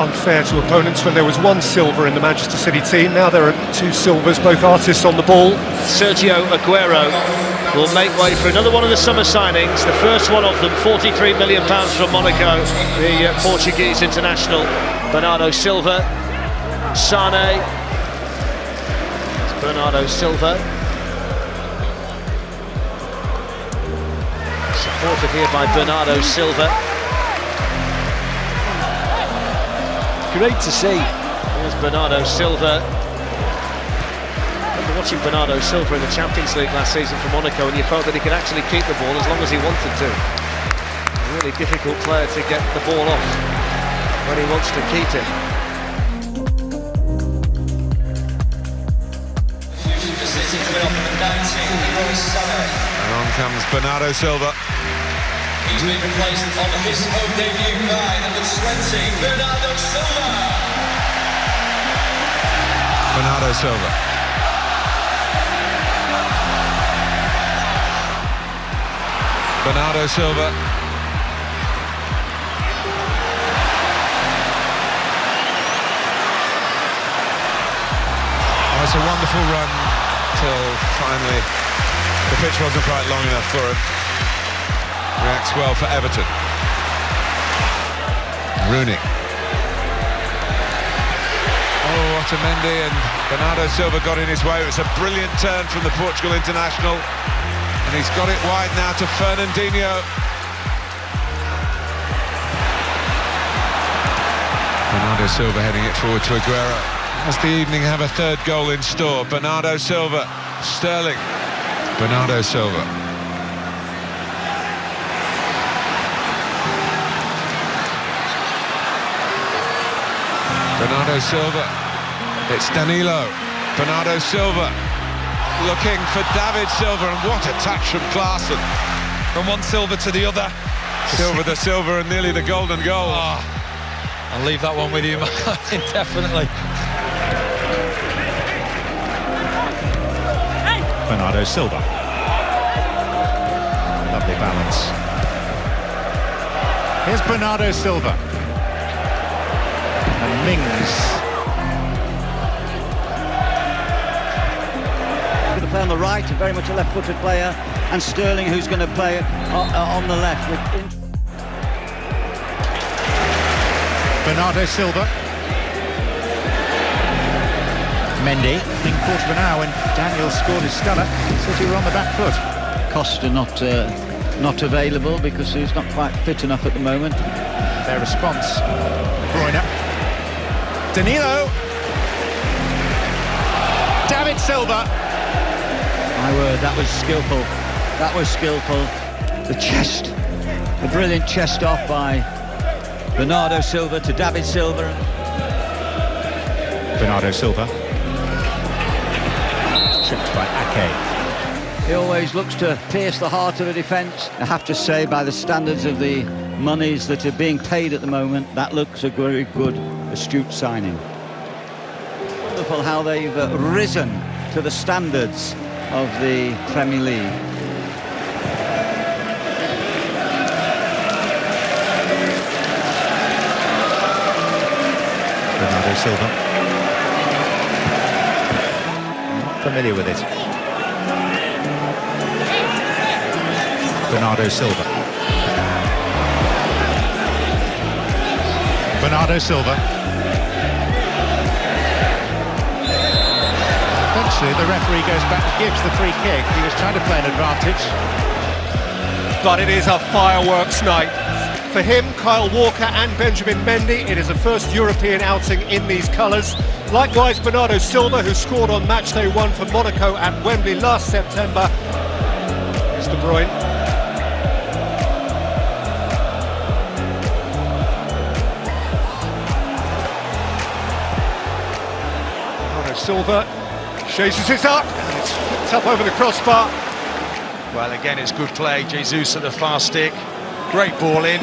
unfair to opponents when there was one silver in the Manchester City team. Now there are two silvers, both artists on the ball. Sergio Aguero will make way for another one of the summer signings. The first one of them, £43 million from Monaco, the Portuguese international. Bernardo Silva, Sane. It's Bernardo Silva. Supported here by Bernardo Silva. Great to see. Here's Bernardo Silva. I remember watching Bernardo Silva in the Champions League last season for Monaco, and you felt that he could actually keep the ball as long as he wanted to. A really difficult player to get the ball off when he wants to keep it. And on comes Bernardo Silva. He's been replaced on his home debut by number 20, Bernardo Silva. Bernardo Silva. Bernardo Silva. Oh, it's a wonderful run till finally the pitch wasn't quite long enough for him. Reacts well for Everton. Rooney. Oh, Otamendi and Bernardo Silva got in his way. It's a brilliant turn from the Portugal international. And he's got it wide now to Fernandinho. Bernardo Silva heading it forward to Aguero. As the evening have a third goal in store. Bernardo Silva, Sterling. Bernardo Silva. Bernardo Silva, it's Danilo, Bernardo Silva, looking for David Silva, and what a touch from Klaassen. From one Silva to the other. Silva the silver and nearly the golden goal. Oh, I'll leave that one with you, indefinitely. Bernardo Silva. Lovely balance. Here's Bernardo Silva. And Mings. Going to play on the right, very much a left-footed player, and Sterling, who's going to play on the left. Bernardo Silva. Mendy. I think quarter of an hour when Daniel scored his stunner, City were on the back foot. Costa not available because he's not quite fit enough at the moment. Their response. Bruyne. Danilo. David Silva. My word, that was skillful. That was skillful. The chest, the brilliant chest off by Bernardo Silva to David Silva. Bernardo Silva. Tripped by Ake. He always looks to pierce the heart of a defence. I have to say, by the standards of the monies that are being paid at the moment, that looks a very good, astute signing. Wonderful how they've risen to the standards of the Premier League. Bernardo Silva. Not familiar with it. Bernardo Silva. Bernardo Silva. Eventually the referee goes back and gives the free kick. He was trying to play an advantage. But it is a fireworks night. For him, Kyle Walker and Benjamin Mendy, it is a first European outing in these colours. Likewise, Bernardo Silva, who scored on matchday 1 for Monaco at Wembley last September. Here's De Bruyne. Bernardo Silva chases it up, and it's flipped up over the crossbar. Well, again, it's good play. Jesus at the far stick. Great ball in.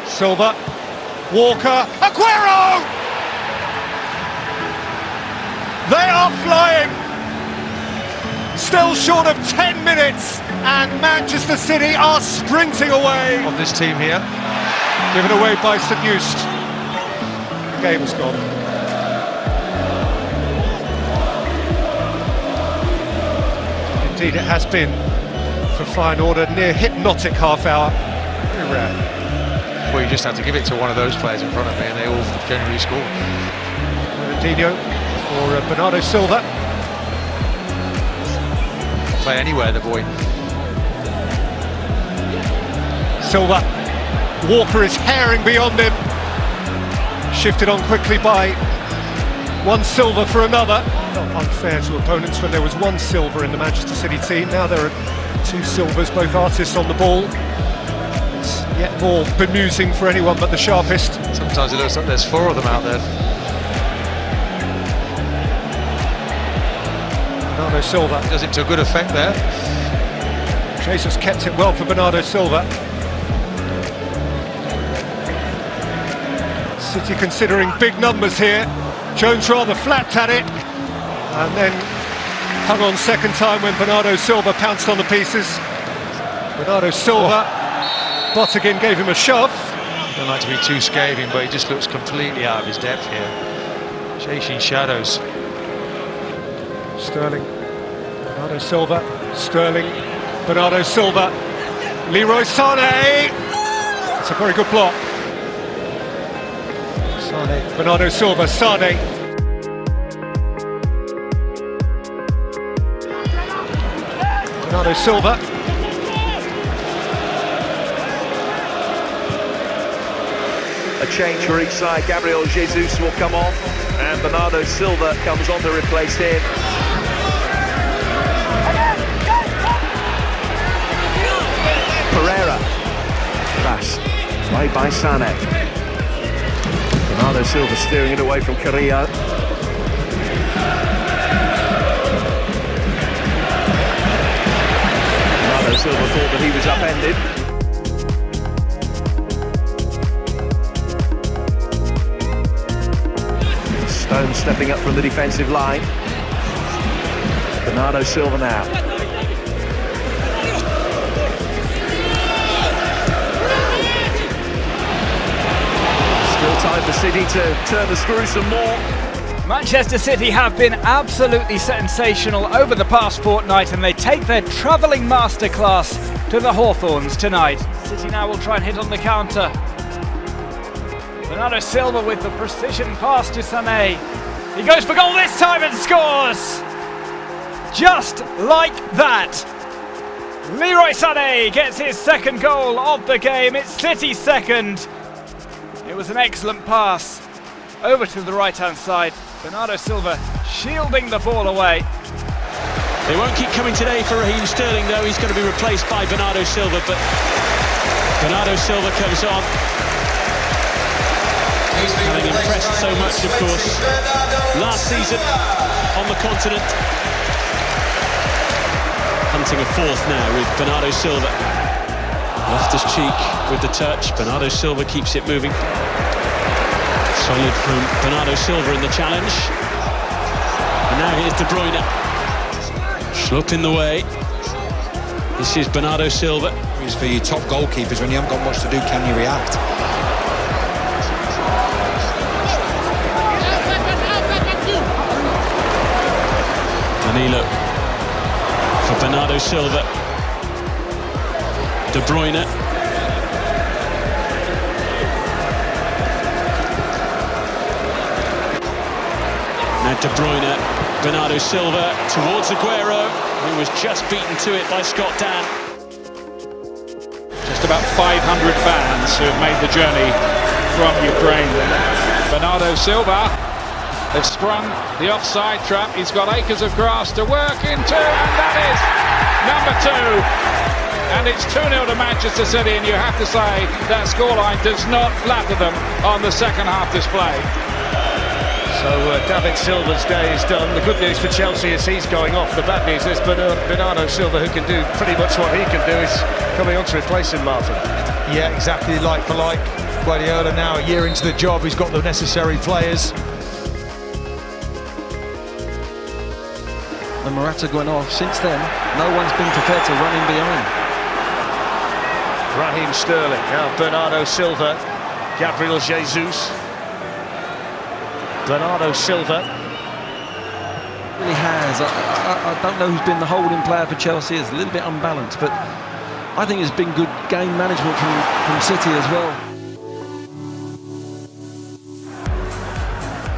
Silva, Walker, Aguero! They are flying! Still short of 10 minutes and Manchester City are sprinting away. Of this team here. Given away by St Just. Game's gone. Indeed it has been, for fine order, near hypnotic half hour. Very rare. Well, you just had to give it to one of those players in front of me and they all generally score. Fernandinho for Bernardo Silva. Play anywhere, the boy. Silva. Walker is herring beyond him. Shifted on quickly by one Silva for another. Not unfair to opponents when there was one Silva in the Manchester City team. Now there are two Silvas, both artists on the ball. It's yet more bemusing for anyone but the sharpest. Sometimes it looks like there's four of them out there. Bernardo Silva. Does it to good effect there. Jesus kept it well for Bernardo Silva. City considering big numbers here. Jones rather flapped at it and then hung on second time when Bernardo Silva pounced on the pieces. Bernardo Silva, Bottegin gave him a shove. Don't like to be too scathing, but he just looks completely out of his depth here. Chasing shadows. Sterling, Bernardo Silva, Sterling, Bernardo Silva, Leroy Sané. It's a very good block. Sané, Bernardo Silva, Sané. Bernardo Silva. A change for each side. Gabriel Jesus will come on and Bernardo Silva comes on to replace him. Pereira. Pass. Played by Sané. Bernardo Silva steering it away from Carrillo. Bernardo Silva thought that he was upended. Stone stepping up from the defensive line. Bernardo Silva now. Still time for City to turn the screw some more. Manchester City have been absolutely sensational over the past fortnight and they take their travelling masterclass to the Hawthorns tonight. City now will try and hit on the counter. Bernardo Silva with the precision pass to Sané. He goes for goal this time and scores! Just like that. Leroy Sané gets his second goal of the game. It's City's second. It was an excellent pass over to the right-hand side. Bernardo Silva shielding the ball away. They won't keep coming today for Raheem Sterling though. He's going to be replaced by Bernardo Silva, but Bernardo Silva comes on. Having impressed so much, of course, last season on the continent. Hunting a fourth now with Bernardo Silva. Loftus-Cheek with the touch. Bernardo Silva keeps it moving. Solid from Bernardo Silva in the challenge. And now here's De Bruyne. Schlupp in the way. This is Bernardo Silva. It's for your top goalkeepers, when you haven't got much to do, can you react? Danilo for Bernardo Silva. De Bruyne. Now De Bruyne, Bernardo Silva towards Aguero, who was just beaten to it by Scott Dan. Just about 500 fans who have made the journey from Ukraine. Bernardo Silva, they've sprung the offside trap. He's got acres of grass to work into, and that is number 2. And it's 2-0 to Manchester City, and you have to say that scoreline does not flatter them on the second half display. So David Silva's day is done. The good news for Chelsea is he's going off. The bad news is Bernardo Silva, who can do pretty much what he can do, is coming on to replace him, Martin. Yeah, exactly, like for like. Guardiola now a year into the job, he's got the necessary players. and Morata going off, since then, no one's been prepared to run in behind. Raheem Sterling, now Bernardo Silva, Gabriel Jesus. Bernardo Silva. Really has. I don't know who's been the holding player for Chelsea. It's a little bit unbalanced, but I think it's been good game management from City as well.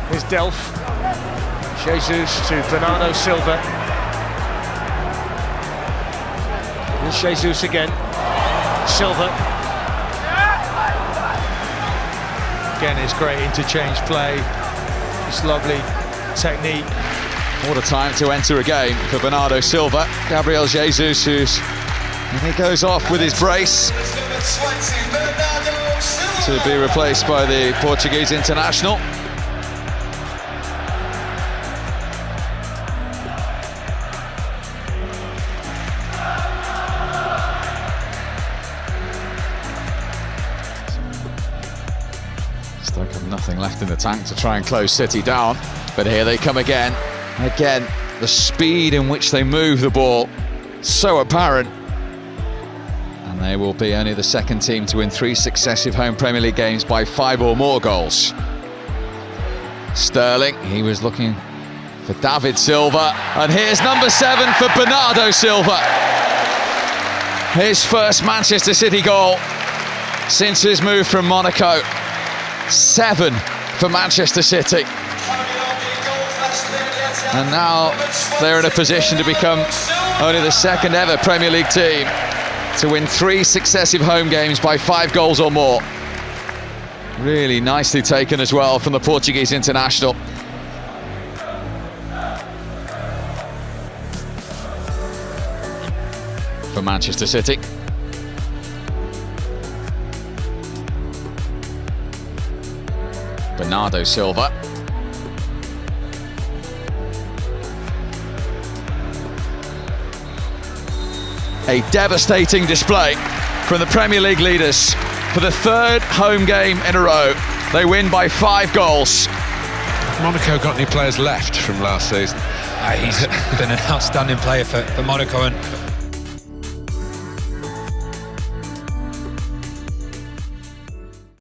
Here's Delph. Jesus to Bernardo Silva. Here's Jesus again. Silva. Again, it's great interchange play. It's lovely technique. What a time to enter a game for Bernardo Silva. Gabriel Jesus, and he goes off with his brace to be replaced by the Portuguese international. Stoke have nothing left in the tank to try and close City down, but here they come again. Again, the speed in which they move the ball, so apparent. And they will be only the second team to win 3 successive home Premier League games by 5 or more goals. Sterling, he was looking for David Silva, and here's number 7 for Bernardo Silva. His first Manchester City goal since his move from Monaco. 7 for Manchester City. And now they're in a position to become only the second ever Premier League team to win 3 successive home games by 5 goals or more. Really nicely taken as well from the Portuguese international. For Manchester City. Bernardo Silva. A devastating display from the Premier League leaders. For the 3rd home game in a row, they win by 5 goals. Monaco got any players left from last season? He's been an outstanding player for Monaco, and